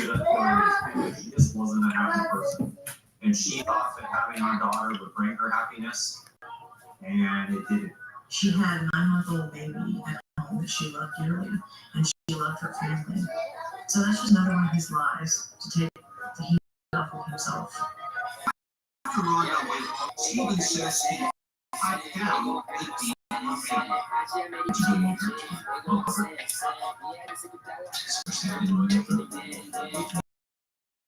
She just wasn't a happy person. And she thought that having our daughter would bring her happiness, and it didn't. She had a 9-month-old baby at home that she loved dearly, and she loved her family. So that's just another one of his lies to take the heat off of himself. After Rhonda went home, Stephen says he piped down the deep feeling.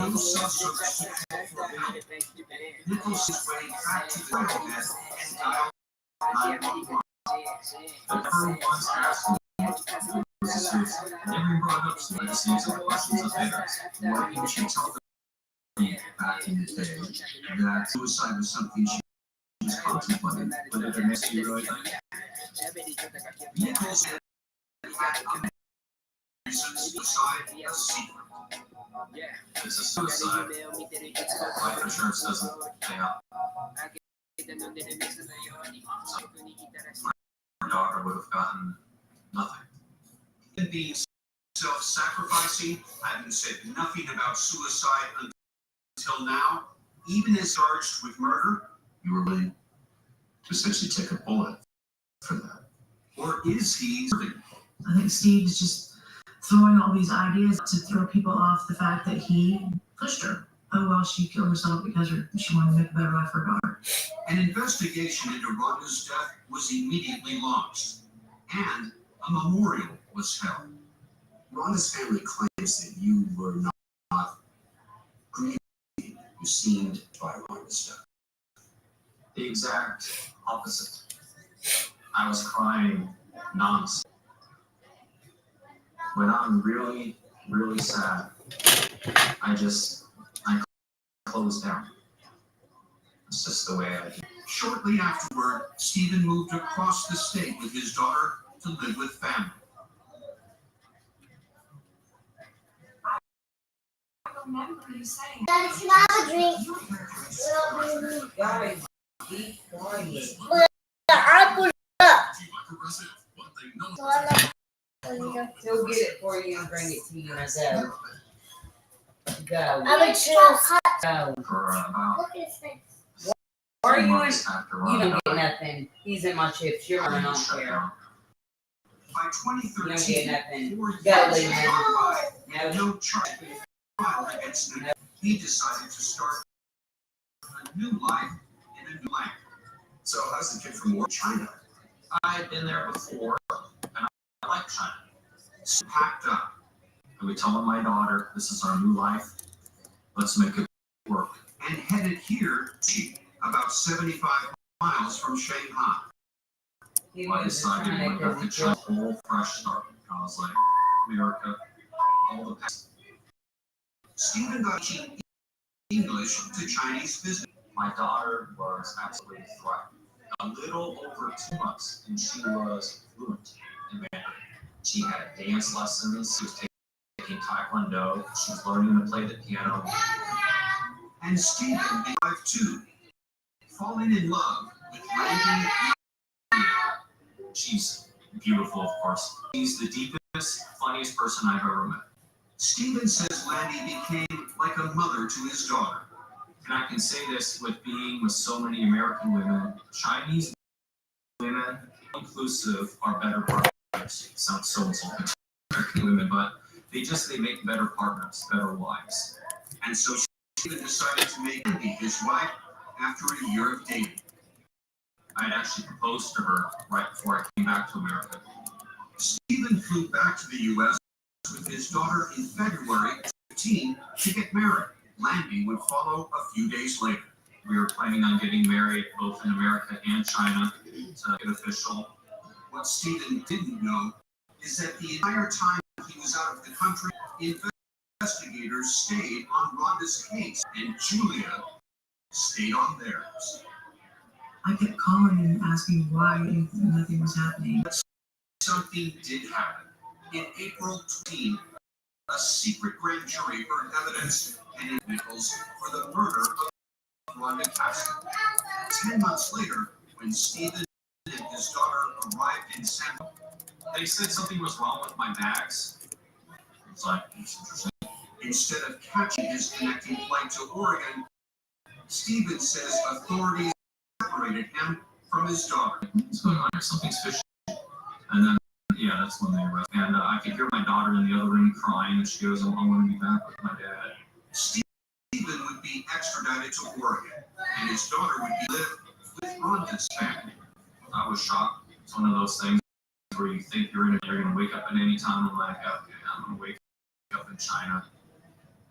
No self-service for help. Nichols' way back to the bed and dialed 911. But her once asked me, never brought up some of the things or questions of theirs. Why didn't she tell them back in the day that Suicide was something she was contemplating? but if it makes you really think? Nichols had suicide a secret. It's a suicide. Life insurance doesn't pay out. So our daughter would have gotten nothing. And being self-sacrificing, having said nothing about suicide until now, even as charged with murder. You were willing to essentially take a bullet for that. Or is he? I think Steve is just throwing all these ideas to throw people off the fact that he pushed her. Oh, well, she killed herself because she wanted to make a better life for her daughter. An investigation into Rhonda's death was immediately launched, and a memorial was held. Rhonda's family claims that you were not grieving. You seemed by Rhonda's death. The exact opposite. I was crying nonstop. When I'm really, really sad, I close down. It's just the way I do. Shortly afterward, Stephen moved across the state with his daughter to live with family. I remember you saying. That's not a drink. Gotta be quiet. I put it up. He'll get it for you and bring it to you myself. Go. I would choose. Go. For about Look at his face. Are 2 you in? months after You Rhonda don't get died, nothing. He's in my chips. You're running on shut care. down. By You don't 2013, get nothing. 4 Go, years Leland. had gone by, No. and no charge filed against him. He decided to start a new life in a new land. So how's the kid from China? I had been there before, and I like China. So packed up. And we told my daughter, this is our new life. Let's make it work. And headed here, about 75 miles from Shanghai. I decided we would have to try a whole fresh start. I was like, America, all the past. Stephen got teaching English to Chinese visitors. My daughter was absolutely thriving. A little over 2 months, and she was fluent in Mandarin. She had dance lessons. She was taking Taekwondo. She was learning to play the piano. And Stephen arrived too, falling in love with Randy. She's beautiful, of course. She's the deepest, funniest person I've ever met. Stephen says Landy became like a mother to his daughter. And I can say this with being with so many American women, Chinese women, inclusive, are better partners. It sounds so insulting to American women, but they make better partners, better wives. And so Stephen decided to make Landy his wife after a year of dating. I had actually proposed to her right before I came back to America. Stephen flew back to the U.S. with his daughter in February 15 to get married. Landy would follow a few days later. We were planning on getting married both in America and China to get official. What Stephen didn't know is that the entire time he was out of the country, investigators stayed on Rhonda's case, and Julia stayed on theirs. I kept calling and asking why nothing was happening. Something did happen. In April 20, a secret grand jury heard evidence in Nichols for the murder of Rhonda Castle. 10 months later, when Stephen and his daughter arrived in San Francisco, They said something was wrong with my bags. It's like, it's interesting. Instead of catching his connecting flight to Oregon, Stephen says authorities separated him from his daughter. What's going on here? Something's fishy. And then, yeah, that's when they arrest. And I could hear my daughter in the other room crying, and she goes, "I want to be back with my dad." Stephen would be extradited to Oregon, and his daughter would live with Rhonda's family. I was shocked. It's one of those things where you think you're going to wake up at any time and like, okay, I'm going to wake up in China.